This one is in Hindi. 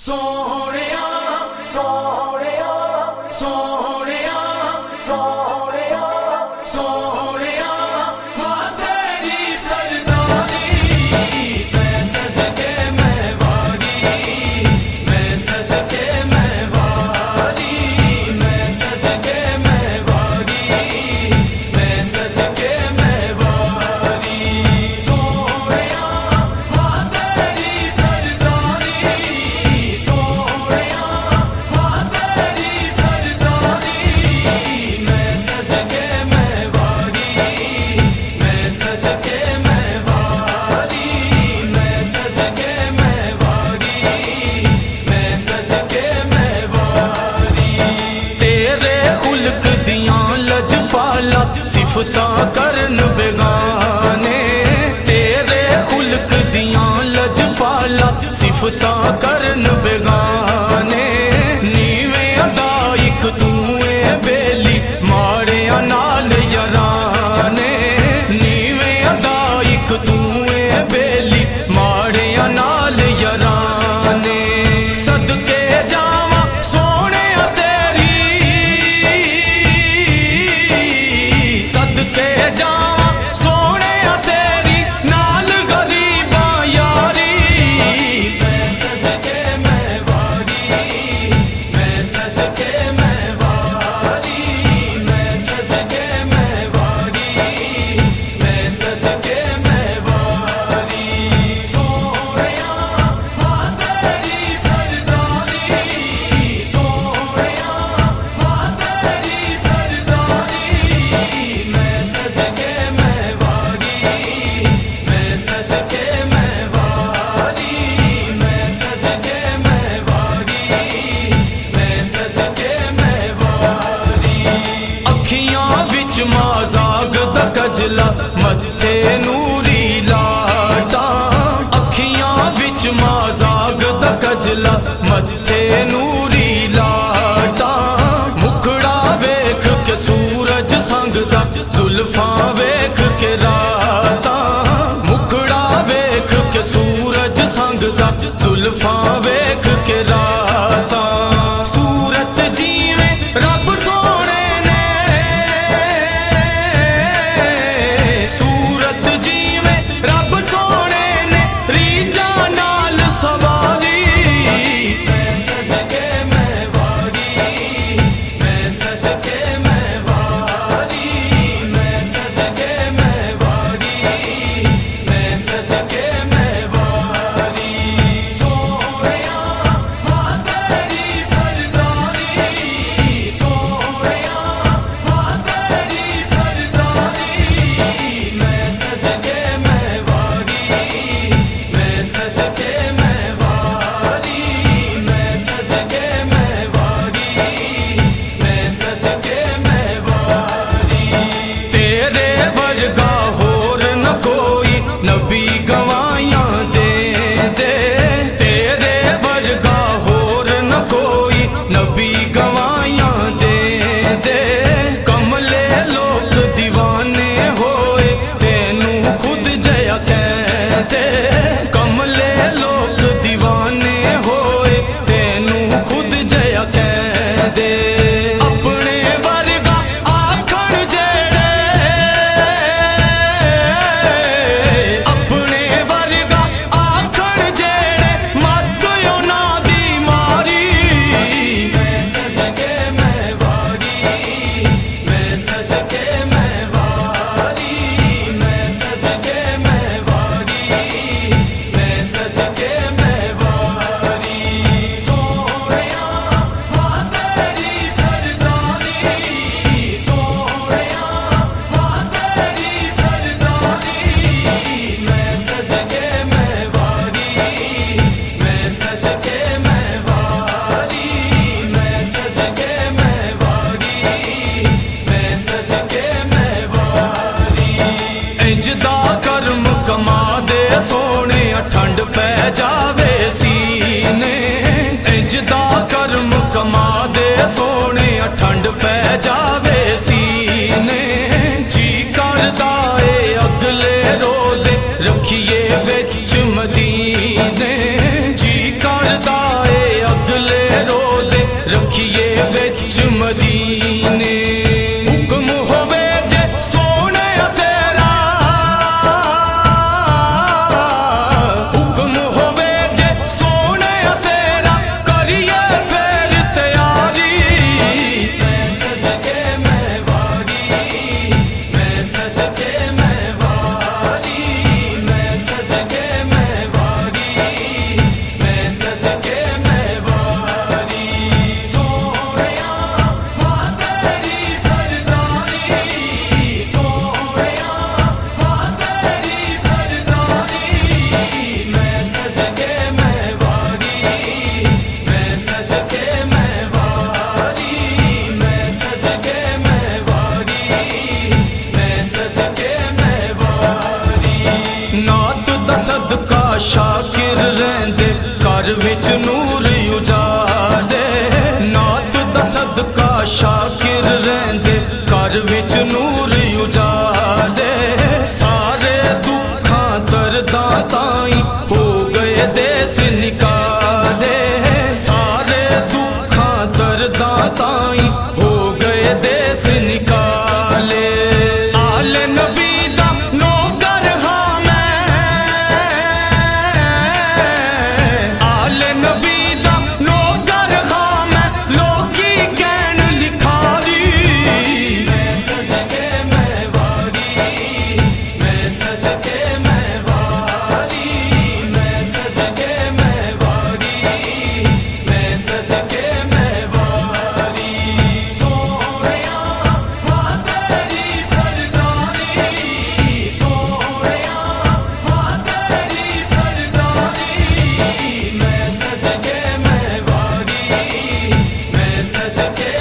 सोहणिया सोहणिया सोहणिया सोहणिया सोहणिया हाँ तेरी सरदारी मैं सदके मैं वारी मैं सदके मैं वारी मैं सदके मैं वारी मैं सदके मैं वारी सोहणिया हाँ तेरी सरदारी सोहणिया हाँ तेरी सरदारी मैं सदके मैं वारी मैं सदके मैं वारी मैं सदके मैं वारी मैं सदके मैं वारी तेरे खुल्क दियां लजपाला सिफतां करन बेगाने तेरे खुल्क दियां लजपाला सिफतां करन बेगाने नीवे अदा इक तू ए बेली माड़िया नाल याराने नीवे अदा इक तू ए बेली माड़िया नाल याराने सदके जावा सोने तेरी सदके जावा सोने तेरी नाल गरीबा यारी मैं सदके मैं वारी मैं सदके मैं वारी मैं सदके मैं वारी मैं सदके मैं वारी सोहणिया हाँ तेरी सरदारी सोहणिया हाँ तेरी सरदारी मैं सदके मैं वारी मैं सदके मैं वारी मैं सदके मैं वारी मैं सदके मैं वारी अखियां विच माजाग दा कजला मत्थे नूरी लाटा अखियां विच माजाग दा कजला मत्थे नूरी लाटा मुखड़ा वेख के सूरज संगदा जुल्फां वेख के राता मुखड़ा वेख के सूरज संगदा जुल्फां वेख के राता सूरत जीवे रब सोने ने सूरत जीवे रब सोने ने रीजा नाल सवारी मैं सदके मैं वारी मैं सदके मैं वारी मैं सदके मैं वारी मैं सदके मैं वारी सोहणिया हाँ तेरी सरदारी सोहणिया हाँ तेरी सरदारी मैं सदके मैं वारी मैं सदके मैं वारी मैं सदके मैं वारी मैं सदके मैं वारी तेरे वर्गा होर न कोई नबी गवाइयां दे दे तेरे वर्गा होर न कोई नबी गवाइयां दे दे कमले लोग दीवाने होए तेनू खुद जया कहते कमले लोग दीवाने होए तेनू खुद जया कहते अपने वर्गा आखण जेड़े अपने वर्गा आखण जेड़े मत ना दी मारी मैं सदके मैं वारी मैं सदके मैं वारी मैं सदके मैं वारी मैं सदके मैं वारी सोहणिया हाँ तेरी सरदारी सोहणिया हाँ तेरी सरदारी मैं सदके मैं वारी मैं सदके मैं वारी मैं सदके मैं वारी मैं सदके मैं वारी इंजदा कर्म कमा दे सोने ठंड पै जावे सीने इंजदा कर्म कमा दे सोने ठंड पै जावे सीने जी करदा ए अगले रोजे रखिए विच मदीने जी करदा ए दा सदका शाकिर रहंदे घर विच नूर उजाड़े। नात दा सदका शाकिर रहंदे घर विच नूर उजाड़े। सारे दुखां दर्दां ताईं हो गए देस निकाले। सारे दुखां दर्दां ताईं हो गए देस निकाले। आले नबी दा नौकर हां मैं, आले नबी दा नौकर हां मैं, लोकी कहन लिखारी। मैं सदके मैं वारी, मैं सदके मैं वारी, मैं सदके मैं वारी, मैं सदके मैं वारी। सोहणिया वा तेरी सरदारी, सोहणिया वा तेरी सरदारी। मैं सदके मैं वारी, मैं सदके